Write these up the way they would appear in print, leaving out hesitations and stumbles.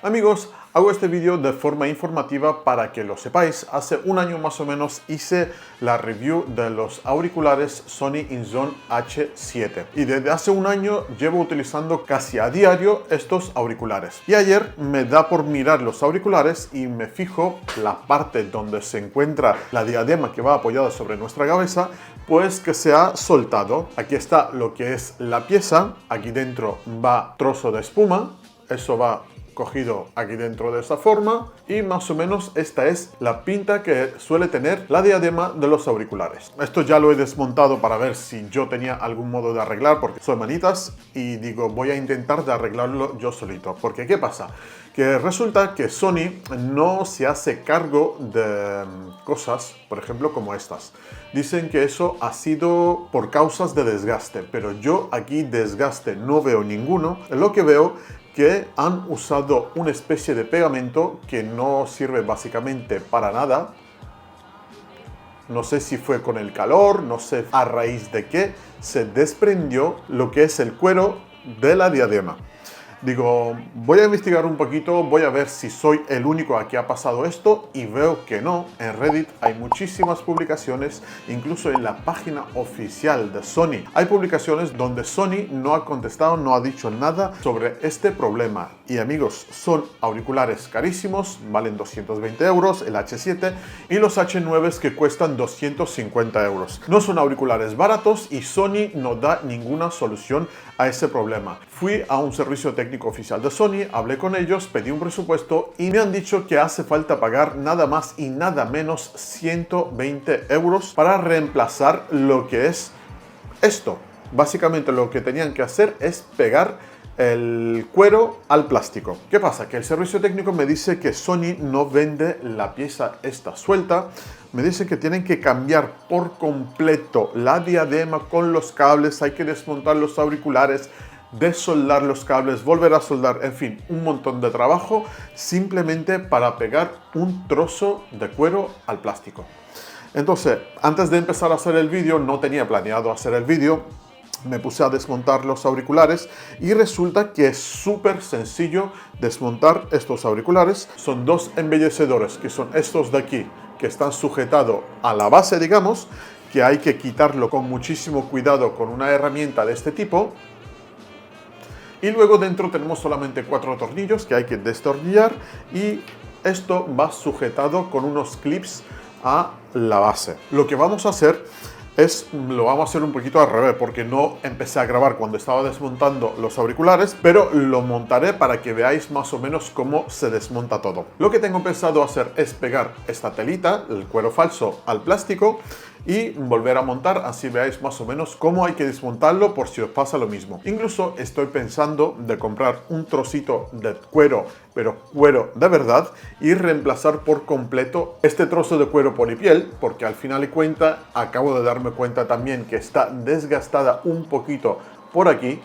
Amigos, hago este vídeo de forma informativa para que lo sepáis. Hace un año más o menos hice la review de los auriculares Sony InZone H7 y desde hace un año llevo utilizando casi a diario estos auriculares. Y ayer me da por mirar los auriculares y me fijo la parte donde se encuentra la diadema que va apoyada sobre nuestra cabeza, pues que se ha soltado. Aquí está lo que es la pieza, aquí dentro va trozo de espuma, eso va cogido aquí dentro de esta forma y más o menos esta es la pinta que suele tener la diadema de los auriculares. Esto ya lo he desmontado para ver si yo tenía algún modo de arreglar, porque soy manitas y digo voy a intentar de arreglarlo yo solito. Porque ¿qué pasa? Que resulta que Sony no se hace cargo de cosas, por ejemplo, como estas. Dicen que eso ha sido por causas de desgaste, pero yo aquí desgaste no veo ninguno. Lo que veo que han usado una especie de pegamento que no sirve básicamente para nada. No sé si fue con el calor, no sé a raíz de qué se desprendió lo que es el cuero de la diadema. Digo, voy a investigar un poquito, voy a ver si soy el único a que ha pasado esto y veo que no. En Reddit hay muchísimas publicaciones, incluso en la página oficial de Sony. Hay publicaciones donde Sony no ha contestado, no ha dicho nada sobre este problema. Y amigos, son auriculares carísimos, valen 220 euros el H7 y los H9 que cuestan 250 euros. No son auriculares baratos y Sony no da ninguna solución a ese problema. Fui a un servicio técnico oficial de Sony, hablé con ellos, pedí un presupuesto y me han dicho que hace falta pagar nada más y nada menos 120 euros para reemplazar lo que es esto. Básicamente lo que tenían que hacer es pegar el cuero al plástico. ¿Qué pasa? Que el servicio técnico me dice que Sony no vende la pieza esta suelta. Me dice que tienen que cambiar por completo la diadema con los cables, hay que desmontar los auriculares, desoldar los cables, volver a soldar, en fin, un montón de trabajo simplemente para pegar un trozo de cuero al plástico. Entonces, antes de empezar a hacer el vídeo, no tenía planeado hacer el vídeo, me puse a desmontar los auriculares y resulta que es súper sencillo desmontar estos auriculares. Son dos embellecedores, que son estos de aquí, que están sujetados a la base, digamos, que hay que quitarlo con muchísimo cuidado con una herramienta de este tipo. Y luego dentro tenemos solamente 4 tornillos que hay que destornillar y esto va sujetado con unos clips a la base. Lo que vamos a hacer lo vamos a hacer un poquito al revés, porque no empecé a grabar cuando estaba desmontando los auriculares, pero lo montaré para que veáis más o menos cómo se desmonta todo. Lo que tengo pensado hacer es pegar esta telita, el cuero falso, al plástico y volver a montar, así veáis más o menos cómo hay que desmontarlo por si os pasa lo mismo. Incluso estoy pensando de comprar un trocito de cuero, pero cuero de verdad, y reemplazar por completo este trozo de cuero polipiel, porque al final de cuentas acabo de darme cuenta también que está desgastada un poquito por aquí.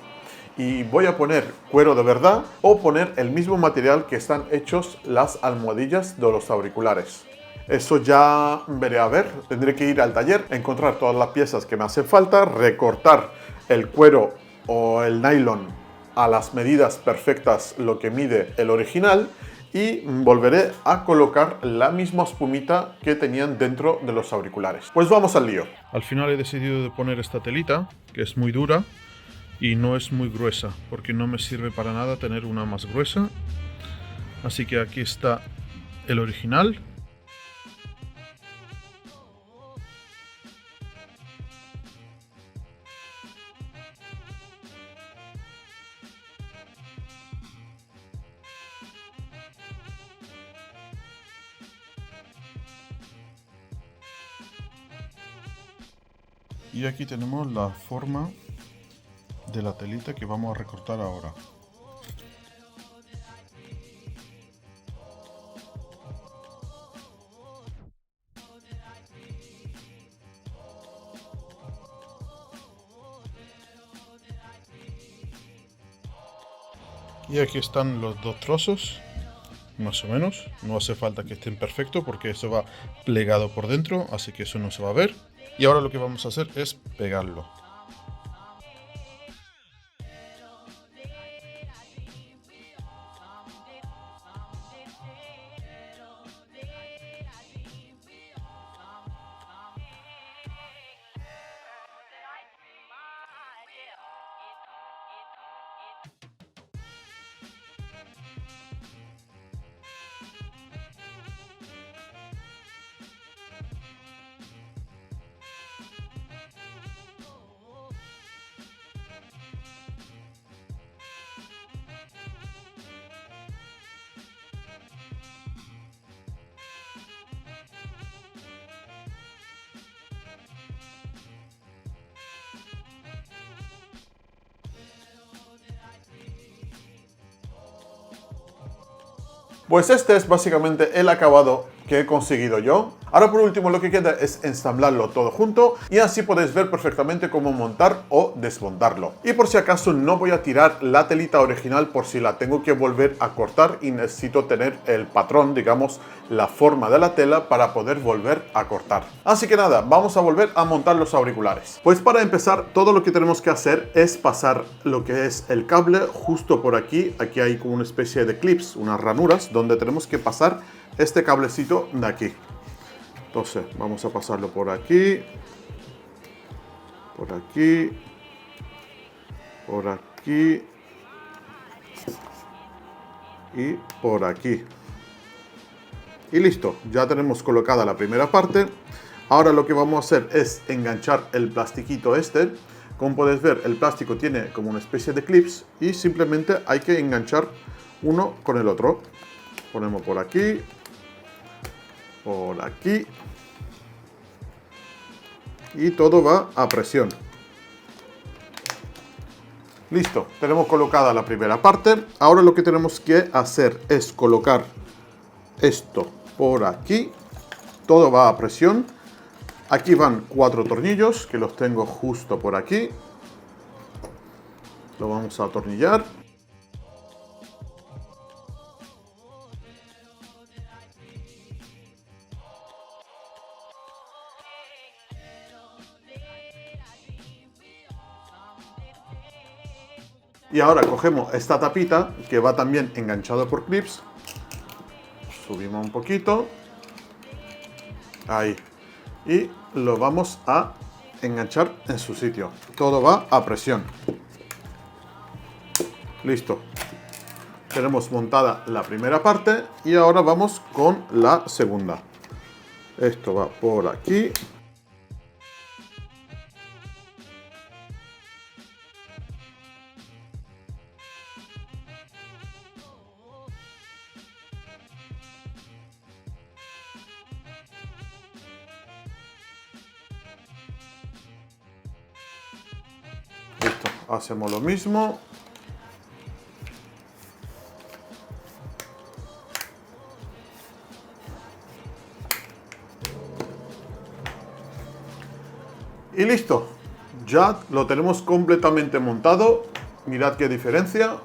Y voy a poner cuero de verdad o poner el mismo material que están hechos las almohadillas de los auriculares. Eso ya veré a ver, tendré que ir al taller, encontrar todas las piezas que me hacen falta, recortar el cuero o el nylon a las medidas perfectas, lo que mide el original, y volveré a colocar la misma espumita que tenían dentro de los auriculares. Pues vamos al lío. Al final he decidido de poner esta telita, que es muy dura y no es muy gruesa, porque no me sirve para nada tener una más gruesa. Así que aquí está el original. Y aquí tenemos la forma de la telita que vamos a recortar ahora. Y aquí están los dos trozos, más o menos. No hace falta que estén perfectos porque eso va plegado por dentro, así que eso no se va a ver. Y ahora lo que vamos a hacer es pegarlo. Pues este es básicamente el acabado que he conseguido yo. Ahora por último lo que queda es ensamblarlo todo junto y así podéis ver perfectamente cómo montar o desmontarlo. Y por si acaso no voy a tirar la telita original por si la tengo que volver a cortar y necesito tener el patrón, digamos, la forma de la tela para poder volver a cortar. Así que nada, vamos a volver a montar los auriculares. Pues para empezar, todo lo que tenemos que hacer es pasar lo que es el cable justo por aquí. Aquí hay como una especie de clips, unas ranuras, donde tenemos que pasar este cablecito de aquí. Entonces vamos a pasarlo por aquí, por aquí, por aquí y por aquí. Y listo, ya tenemos colocada la primera parte. Ahora lo que vamos a hacer es enganchar el plastiquito este. Como podéis ver, el plástico tiene como una especie de clips y simplemente hay que enganchar uno con el otro. Ponemos por aquí, por aquí y todo va a presión. Listo, tenemos colocada la primera parte. Ahora lo que tenemos que hacer es colocar esto por aquí. Todo va a presión. Aquí van 4 tornillos que los tengo justo por aquí. Lo vamos a atornillar. Y ahora cogemos esta tapita que va también enganchado por clips. Subimos un poquito. Ahí. Y lo vamos a enganchar en su sitio. Todo va a presión. Listo. Tenemos montada la primera parte y ahora vamos con la segunda. Esto va por aquí. Listo, hacemos lo mismo. Y listo, ya lo tenemos completamente montado. Mirad qué diferencia.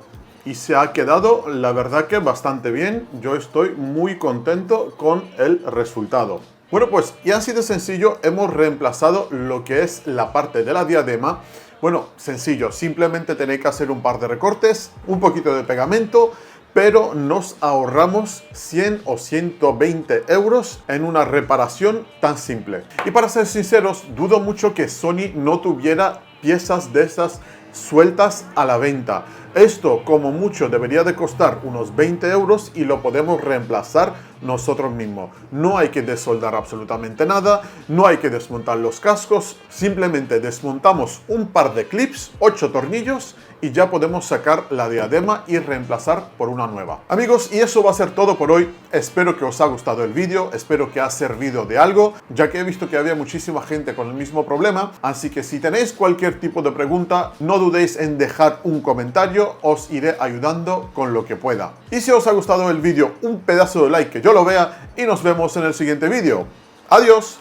Y se ha quedado, la verdad que bastante bien. Yo estoy muy contento con el resultado. Bueno, pues y así de sencillo hemos reemplazado lo que es la parte de la diadema. Bueno, sencillo, simplemente tenéis que hacer un par de recortes, un poquito de pegamento, pero nos ahorramos 100 o 120 euros en una reparación tan simple. Y para ser sinceros, dudo mucho que Sony no tuviera piezas de esas sueltas a la venta. Esto como mucho debería de costar unos 20 euros y lo podemos reemplazar nosotros mismos. No hay que desoldar absolutamente nada, no hay que desmontar los cascos, simplemente desmontamos un par de clips, 8 tornillos y ya podemos sacar la diadema y reemplazar por una nueva. Amigos, y eso va a ser todo por hoy. Espero que os haya gustado el vídeo, espero que haya servido de algo, ya que he visto que había muchísima gente con el mismo problema, así que si tenéis cualquier tipo de pregunta, no dudéis en dejar un comentario, os iré ayudando con lo que pueda. Y si os ha gustado el vídeo, un pedazo de like que yo lo vea y nos vemos en el siguiente vídeo. ¡Adiós!